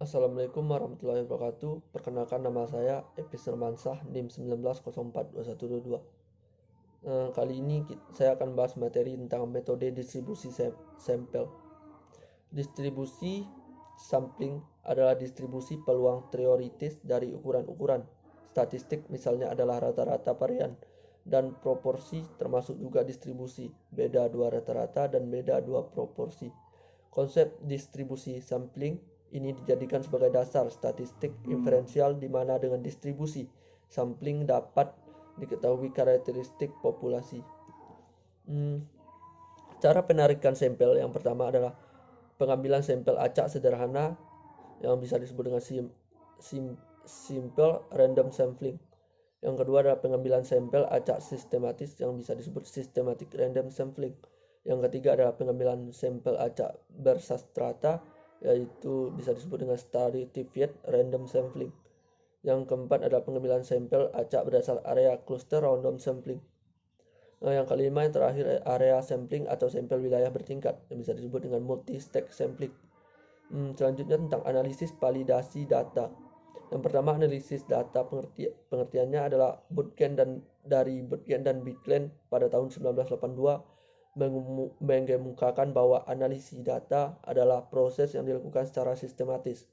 Assalamualaikum warahmatullahi wabarakatuh. Perkenalkan nama saya Epis Nurmansah, NIM 19042122. Kali ini saya akan bahas materi tentang metode distribusi sampel. Distribusi sampling adalah distribusi peluang teoritis dari ukuran-ukuran statistik, misalnya adalah rata-rata varian, dan proporsi, termasuk juga distribusi beda dua rata-rata dan beda dua proporsi. Konsep distribusi sampling ini dijadikan sebagai dasar statistik inferensial di mana dengan distribusi sampling dapat diketahui karakteristik populasi. Cara penarikan sampel yang pertama adalah pengambilan sampel acak sederhana yang bisa disebut dengan simple random sampling. Yang kedua adalah pengambilan sampel acak sistematis yang bisa disebut systematic random sampling. Yang ketiga adalah pengambilan sampel acak bersastrata, yaitu bisa disebut dengan stratified random sampling. Yang keempat adalah pengambilan sampel acak berdasar area cluster random sampling. Yang kelima, yang terakhir, area sampling atau sampel wilayah bertingkat yang bisa disebut dengan multi-stack sampling. Selanjutnya tentang analisis validasi data. Yang pertama, analisis data pengertiannya adalah dari Bootcamp dan Bigland pada tahun 1982 mengemukakan bahwa analisis data adalah proses yang dilakukan secara sistematis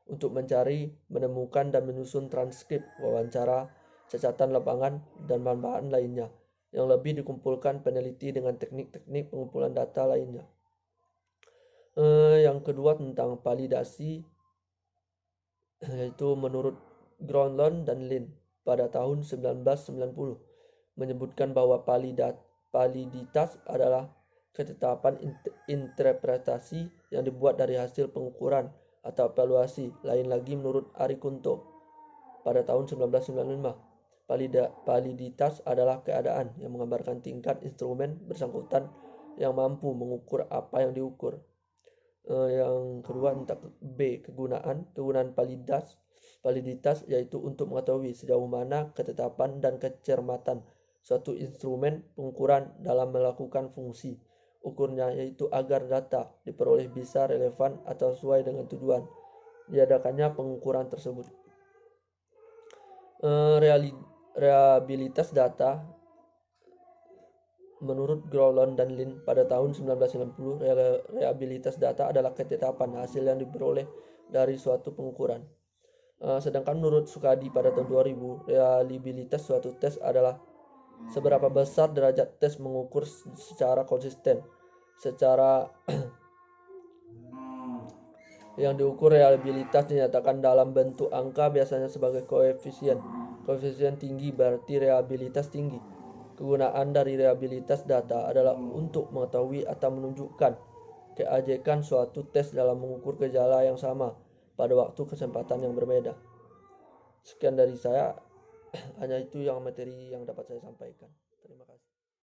untuk mencari, menemukan, dan menyusun transkrip wawancara, catatan lapangan, dan bahan-bahan lainnya yang lebih dikumpulkan peneliti dengan teknik-teknik pengumpulan data lainnya. Yang kedua tentang validasi, yaitu menurut Gronlund dan Lin pada tahun 1990 menyebutkan bahwa validitas adalah ketetapan interpretasi yang dibuat dari hasil pengukuran atau evaluasi. Lain lagi menurut Ari Kunto pada tahun 1995, validitas adalah keadaan yang menggambarkan tingkat instrumen bersangkutan yang mampu mengukur apa yang diukur. Yang kedua tentang kegunaan validitas yaitu untuk mengetahui sejauh mana ketetapan dan kecermatan suatu instrumen pengukuran dalam melakukan fungsi ukurnya, yaitu agar data diperoleh bisa relevan atau sesuai dengan tujuan diadakannya pengukuran tersebut. Reliabilitas data menurut Gronlund dan Lin pada tahun 1990, reliabilitas data adalah ketetapan hasil yang diperoleh dari suatu pengukuran. Sedangkan menurut Sukadi pada tahun 2000, reliabilitas suatu tes adalah seberapa besar derajat tes mengukur secara konsisten. Secara yang diukur reliabilitas dinyatakan dalam bentuk angka, biasanya sebagai koefisien. Koefisien tinggi berarti reliabilitas tinggi. Kegunaan dari reliabilitas data adalah untuk mengetahui atau menunjukkan keajekan suatu tes dalam mengukur gejala yang sama pada waktu kesempatan yang berbeda. Sekian dari saya, hanya itu yang materi yang dapat saya sampaikan. Terima kasih.